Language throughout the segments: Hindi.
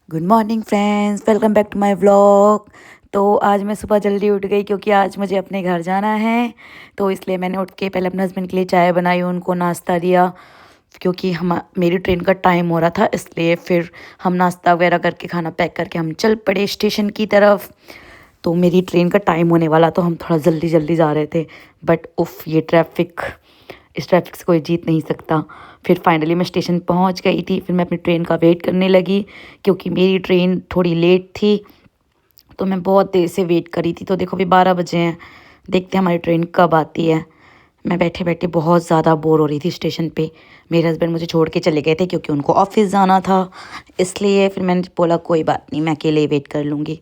Good morning friends, welcome back to my vlog. तो आज मैं सुबह जल्दी उठ गई क्योंकि आज मुझे अपने घर जाना है। तो इसलिए मैंने उठ के पहले अपने हस्बैंड के लिए चाय बनाई, उनको नाश्ता दिया क्योंकि हम मेरी ट्रेन का टाइम हो रहा था। इसलिए फिर हम नाश्ता वगैरह करके खाना पैक करके हम चल पड़े स्टेशन की तरफ। तो मेरी ट्रेन का टाइम होने वाला तो हम थोड़ा जल्दी जल्दी जा रहे थे, बट उफ़ ये ट्रैफिक, इस ट्रैफिक से कोई जीत नहीं सकता। फिर फाइनली मैं स्टेशन पहुंच गई थी। फिर मैं अपनी ट्रेन का वेट करने लगी क्योंकि मेरी ट्रेन थोड़ी लेट थी, तो मैं बहुत देर से वेट करी थी। तो देखो अभी 12 बजे हैं, देखते हैं हमारी ट्रेन कब आती है। मैं बैठे बैठे बहुत ज़्यादा बोर हो रही थी स्टेशन पे। मेरे हस्बैंड मुझे छोड़ के चले गए थे क्योंकि उनको ऑफिस जाना था, इसलिए फिर मैंने बोला कोई बात नहीं, मैं अकेले ही वेट कर लूँगी।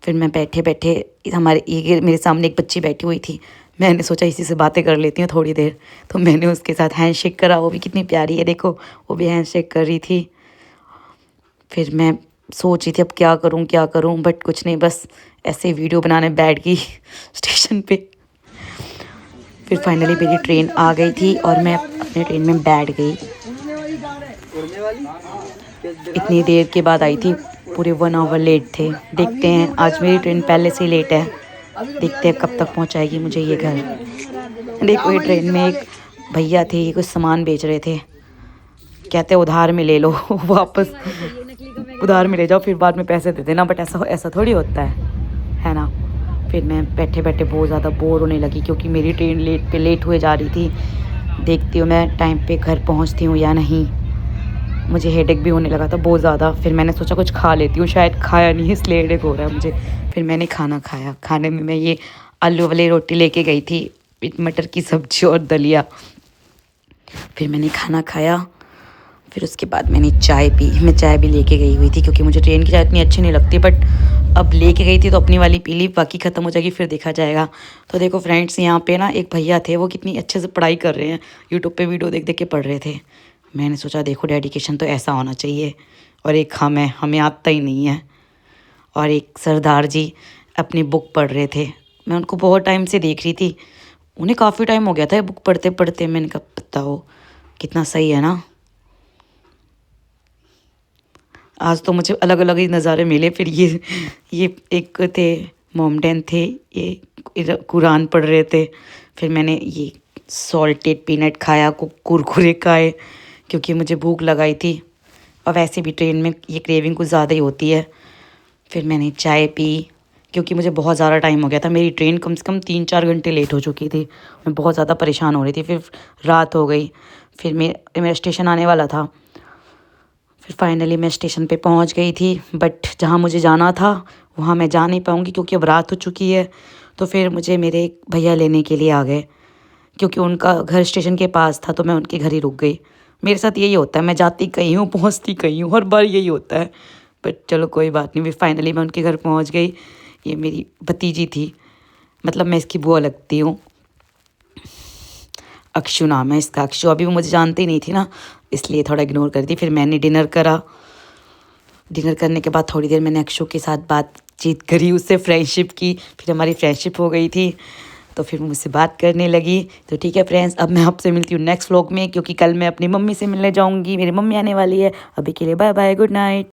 फिर मैं बैठे बैठे हमारे ये मेरे सामने एक बच्ची बैठी हुई थी, मैंने सोचा इसी से बातें कर लेती हूँ थोड़ी देर। तो मैंने उसके साथ हैंड शेक करा, वो भी कितनी प्यारी है देखो, वो भी हैंड शेक कर रही थी। फिर मैं सोच रही थी अब क्या करूँ, बट कुछ नहीं, बस ऐसे ही वीडियो बनाने बैठ गई स्टेशन पे। फिर फाइनली मेरी ट्रेन आ गई थी और मैं अपने ट्रेन में बैठ गई। इतनी देर के बाद आई थी, पूरे 1 आवर लेट थे। देखते हैं, आज मेरी ट्रेन पहले से ही लेट है, देखते हैं कब तक पहुंचाएगी मुझे ये घर। देखो ये ट्रेन में एक भैया थे, ये कुछ सामान बेच रहे थे, कहते उधार में ले लो वापस उधार में ले जाओ, फिर बाद में पैसे दे देना, बट ऐसा ऐसा थोड़ी होता है ना। फिर मैं बैठे बैठे बहुत ज़्यादा बोर होने लगी क्योंकि मेरी ट्रेन लेट हुए जा रही थी। देखती हूँ मैं टाइम पे घर पहुँचती हूँ या नहीं। मुझे हेडेक भी होने लगा था बहुत ज़्यादा। फिर मैंने सोचा कुछ खा लेती हूँ, शायद खाया नहीं इसलिए हेडेक हो रहा है मुझे। फिर मैंने खाना खाया, खाने में मैं ये आलू वाली रोटी लेके गई थी, मटर की सब्ज़ी और दलिया। फिर मैंने खाना खाया, फिर उसके बाद मैंने चाय पी। मैं चाय भी लेके गई हुई थी क्योंकि मुझे ट्रेन की चाय इतनी अच्छी नहीं लगती, बट अब लेके गई थी तो अपनी वाली पी ली, बाकी ख़त्म हो जाएगी फिर देखा जाएगा। तो देखो फ्रेंड्स, यहाँ पे ना एक भैया थे, वो कितनी अच्छे से पढ़ाई कर रहे हैं, यूट्यूब पे वीडियो देख देख के पढ़ रहे थे। मैंने सोचा देखो डेडिकेशन तो ऐसा होना चाहिए। और एक हमें आता ही नहीं है। और एक सरदार जी अपनी बुक पढ़ रहे थे, मैं उनको बहुत टाइम से देख रही थी, उन्हें काफ़ी टाइम हो गया था बुक पढ़ते पढ़ते। मैंने कहा बताओ कितना सही है ना। आज तो मुझे अलग अलग ही नज़ारे मिले। फिर ये एक थे मोमडन थे, ये कुरान पढ़ रहे थे। फिर मैंने ये सॉल्टेड पीनट खाया, कुरकुरे खाए क्योंकि मुझे भूख लगाई थी, और वैसे भी ट्रेन में ये क्रेविंग कुछ ज़्यादा ही होती है। फिर मैंने चाय पी क्योंकि मुझे बहुत ज़्यादा टाइम हो गया था, मेरी ट्रेन कम से कम 3-4 घंटे लेट हो चुकी थी। मैं बहुत ज़्यादा परेशान हो रही थी। फिर रात हो गई, फिर मेरा स्टेशन आने वाला था। फिर फाइनली मैं स्टेशन पे पहुंच गई थी, बट जहां मुझे जाना था वहां मैं जा नहीं पाऊंगी क्योंकि अब रात हो चुकी है। तो फिर मुझे मेरे एक भैया लेने के लिए आ गए क्योंकि उनका घर स्टेशन के पास था, तो मैं उनके घर ही रुक गई। मेरे साथ यही होता है, मैं जाती कहीं हूँ पहुँचती कहीं हूँ, हर बार यही होता है। बट चलो कोई बात नहीं, फिर फाइनली मैं उनके घर पहुँच गई। ये मेरी भतीजी थी, मतलब मैं इसकी बुआ लगती हूँ। अक्षु नाम है इसका, अक्षु। अभी वो मुझे जानती नहीं थी ना, इसलिए थोड़ा इग्नोर कर दी। फिर मैंने डिनर करा, डिनर करने के बाद थोड़ी देर मैंने अक्षु के साथ बातचीत करी, उससे फ्रेंडशिप की। फिर हमारी फ्रेंडशिप हो गई थी, तो फिर मुझसे बात करने लगी। तो ठीक है फ्रेंड्स, अब मैं आपसे मिलती हूँ नेक्स्ट व्लॉग में, क्योंकि कल मैं अपनी मम्मी से मिलने जाऊँगी, मेरी मम्मी आने वाली है। अभी के लिए बाय बाय, गुड नाइट।